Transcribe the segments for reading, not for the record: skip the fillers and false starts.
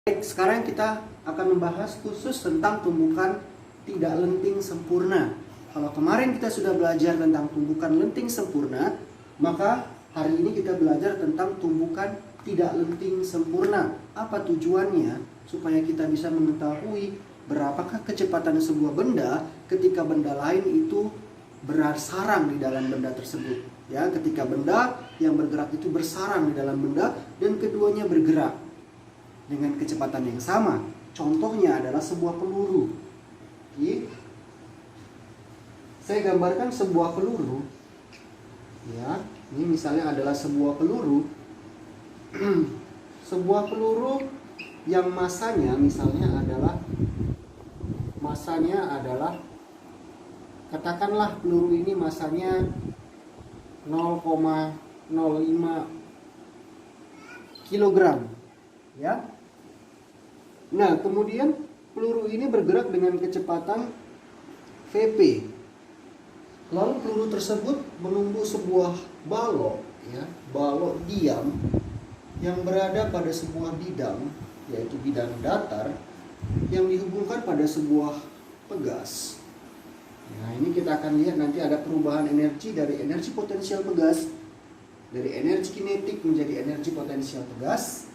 Baik, sekarang kita akan membahas khusus tentang tumbukan tidak lenting sempurna. Kalau kemarin kita sudah belajar tentang tumbukan lenting sempurna, maka hari ini kita belajar tentang tumbukan tidak lenting sempurna. Apa tujuannya? Supaya kita bisa mengetahui berapakah kecepatan sebuah benda ketika benda lain itu bersarang di dalam benda tersebut. Ya, ketika benda yang bergerak itu bersarang di dalam benda dan keduanya bergerak dengan kecepatan yang sama. Contohnya adalah sebuah peluru. Oke. Saya gambarkan sebuah peluru. Ya, ini misalnya adalah sebuah peluru. Sebuah peluru yang masanya adalah katakanlah peluru ini masanya 0,05 kilogram. Ya. Nah, kemudian peluru ini bergerak dengan kecepatan Vp. Lalu peluru tersebut menumbuh sebuah balok, ya, balok diam yang berada pada sebuah bidang, yaitu bidang datar yang dihubungkan pada sebuah pegas. Nah, ini kita akan lihat nanti ada perubahan energi dari energi potensial pegas, dari energi kinetik menjadi energi potensial pegas.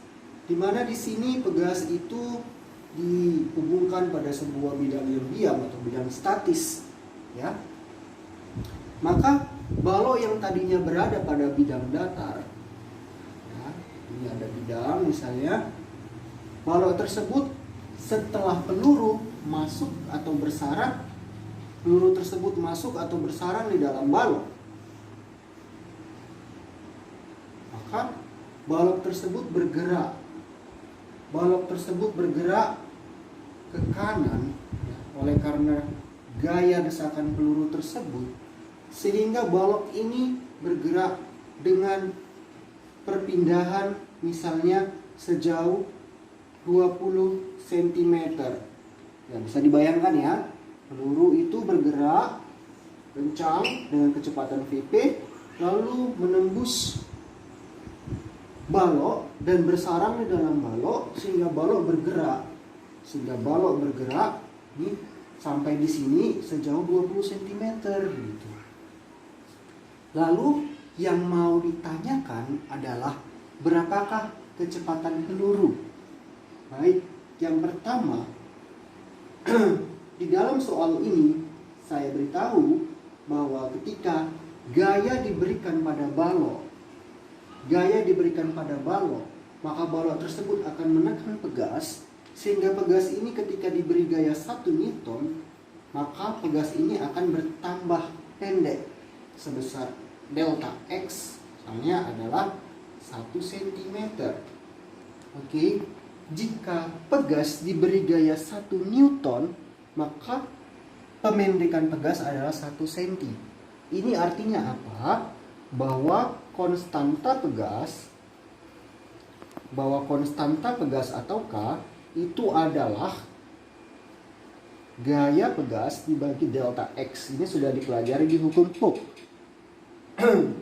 Di mana di sini pegas itu dihubungkan pada sebuah bidang yang diam atau bidang statis, ya. Maka balok yang tadinya berada pada bidang datar, ya, ini ada bidang misalnya, balok tersebut setelah peluru masuk atau bersarang, peluru tersebut masuk atau bersarang di dalam balok, maka balok tersebut bergerak. Balok tersebut bergerak ke kanan, ya, oleh karena gaya desakan peluru tersebut, sehingga balok ini bergerak dengan perpindahan misalnya sejauh 20 cm. Ya, bisa dibayangkan ya, peluru itu bergerak kencang dengan kecepatan Vp, lalu menembus balok dan bersarang di dalam balok sehingga balok bergerak. Nih, sampai di sini sejauh 20 cm gitu. Lalu yang mau ditanyakan adalah berapakah kecepatan peluru? Baik, yang pertama di dalam soal ini saya beritahu bahwa ketika gaya diberikan pada balok, maka balok tersebut akan menekan pegas, sehingga pegas ini ketika diberi gaya 1 Newton, maka pegas ini akan bertambah pendek sebesar delta X, misalnya adalah 1 cm. Oke, jika pegas diberi gaya 1 Newton, maka pemendekan pegas adalah 1 cm. Ini artinya apa? Bahwa konstanta pegas atau K itu adalah gaya pegas dibagi delta X. Ini sudah dipelajari di hukum Hooke.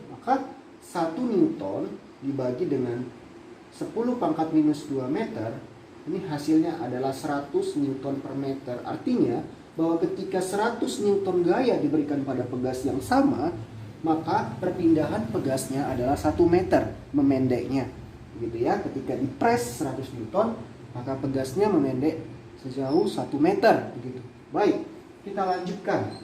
Maka 1 Newton dibagi dengan 10 pangkat minus 2 meter, ini hasilnya adalah 100 Newton per meter. Artinya bahwa ketika 100 Newton gaya diberikan pada pegas yang sama, maka perpindahan pegasnya adalah 1 meter memendeknya, gitu ya. Ketika dipres 100 Newton, maka pegasnya memendek sejauh 1 meter, begitu. Baik, kita lanjutkan.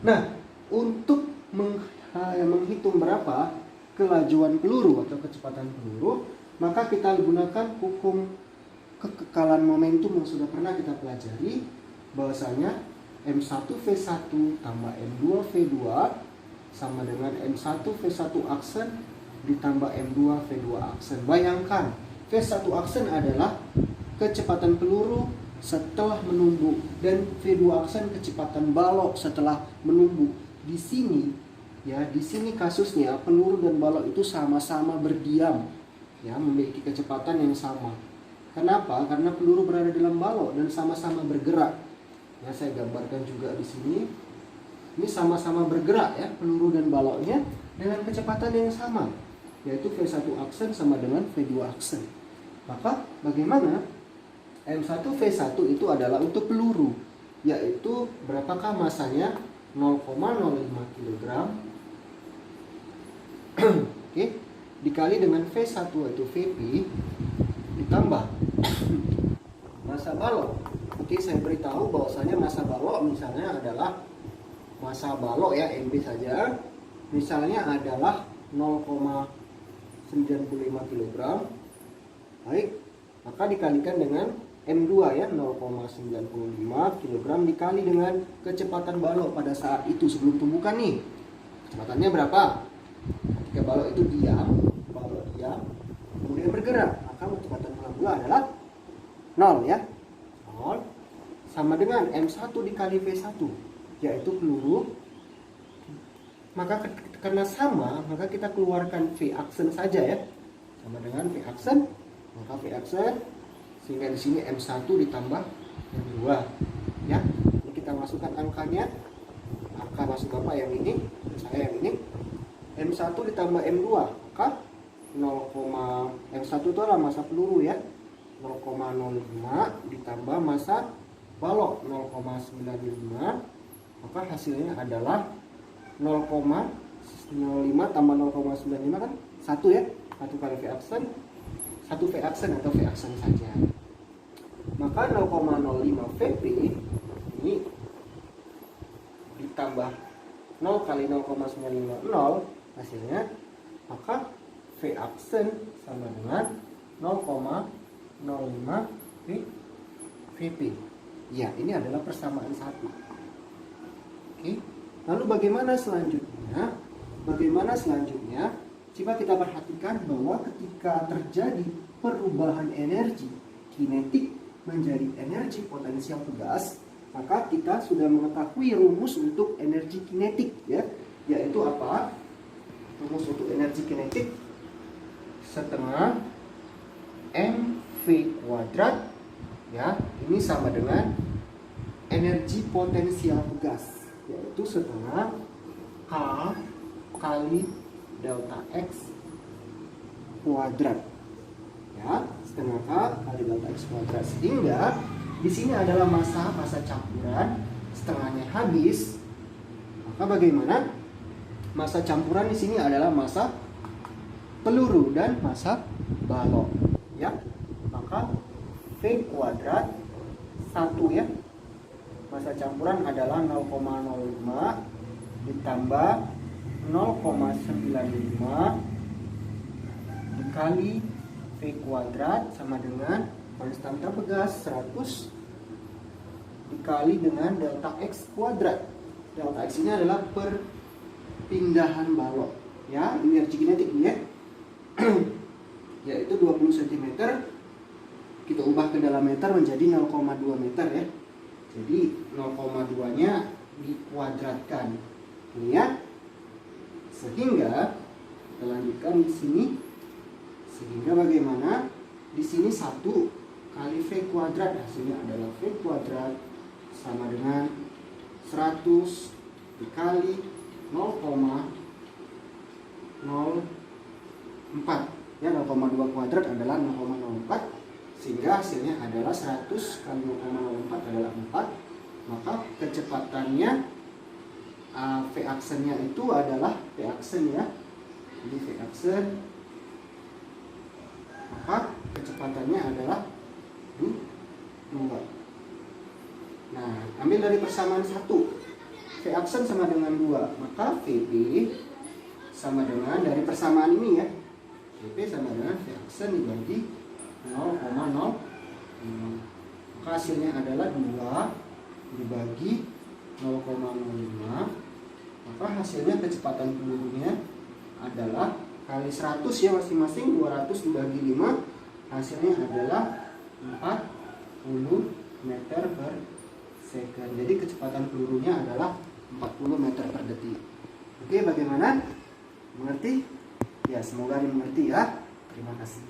Nah, untuk menghitung berapa kelajuan peluru atau kecepatan peluru, maka kita gunakan hukum kekekalan momentum yang sudah pernah kita pelajari, bahwasanya M1V1 tambah M2V2 sama dengan M1V1 aksen ditambah M2V2 aksen. Bayangkan, V1 aksen adalah kecepatan peluru setelah menumbuh dan V2 aksen kecepatan balok setelah menumbuh. Di sini kasusnya peluru dan balok itu sama-sama berdiam, ya, memiliki kecepatan yang sama. Kenapa? Karena peluru berada dalam balok dan sama-sama bergerak. Ya, saya gambarkan juga di sini. Ini sama-sama bergerak, ya, peluru dan baloknya dengan kecepatan yang sama, yaitu V1 aksen sama dengan V2 aksen. Maka bagaimana? M1V1 itu adalah untuk peluru, yaitu berapakah masanya? 0,05 kg. Oke, dikali dengan V1 yaitu Vp ditambah massa balok. Oke, saya beritahu bahwasanya massa balok misalnya adalah massa balok ya, MB saja. Misalnya adalah 0,95 kg. Baik, maka dikalikan dengan M2 ya, 0,95 kg dikali dengan kecepatan balok pada saat itu sebelum tumbukan nih. Kecepatannya berapa? Ketika balok itu diam, kemudian bergerak, maka kecepatan mula adalah 0 ya. 0 sama dengan M1 dikali V1, yaitu peluru. Maka karena sama, maka kita keluarkan V aksen saja ya. Sama dengan V aksen, maka V aksen, sehingga di sini M1 ditambah M2 ya. Ini kita masukkan angkanya. Angka maksud Bapak yang ini, saya yang ini. M1 ditambah M2, maka M1 itu adalah massa peluru ya, 0,05 ditambah massa balok 0,95, maka hasilnya adalah 0,05 tambah 0,95 kan 1 ya, 1 kali V aksen, 1 V aksen atau V aksen saja. Maka 0,05 Vp ini ditambah 0 kali 0,950 hasilnya, maka V aksen sama dengan 0,05 Vp. Ya, ini adalah persamaan satu. Oke. Lalu bagaimana selanjutnya? Coba kita perhatikan bahwa ketika terjadi perubahan energi kinetik menjadi energi potensial gas, maka kita sudah mengetahui rumus untuk energi kinetik ya, yaitu apa? Rumus untuk energi kinetik setengah mv kuadrat ya, ini sama dengan energi potensial gas, yaitu setengah K kali delta X kuadrat ya, setengah K kali delta X kuadrat, sehingga di sini adalah massa campuran, setengahnya habis. Maka bagaimana? Massa campuran di sini adalah massa peluru dan massa balok ya. Maka V kuadrat 1 ya, massa campuran adalah 0,05 ditambah 0,95 dikali V kuadrat sama dengan konstanta gas 100 dikali dengan delta X kuadrat. Delta X ini adalah perpindahan balok ya, energi kinetik ya. Yaitu 20 cm, kita ubah ke dalam meter menjadi 0,2 meter ya. Jadi 0,2 nya dikuadratkan ini ya. Sehingga kita lanjutkan di sini. Sehingga bagaimana? Di sini 1 kali V kuadrat, hasilnya adalah V kuadrat sama dengan 100 dikali 0,04 ya, 0,2 kuadrat adalah 0,04, sehingga hasilnya adalah 100 kali 0,04 adalah 4. Maka kecepatannya V aksennya itu adalah V aksen ya, ini V aksen, maka kecepatannya adalah 2. Nah, ambil dari persamaan 1, V aksen sama dengan 2, maka Vp sama dengan dari persamaan ini ya, Vp sama dengan V aksen dibagi 0,0, maka hasilnya adalah 2 dibagi 0,05, maka hasilnya kecepatan pelurunya adalah kali 100 ya, masing-masing 200 dibagi 5, hasilnya adalah 40 meter per second. Jadi kecepatan pelurunya adalah 40 meter per detik. Oke, bagaimana? Mengerti? Ya, semoga dimengerti ya. Terima kasih.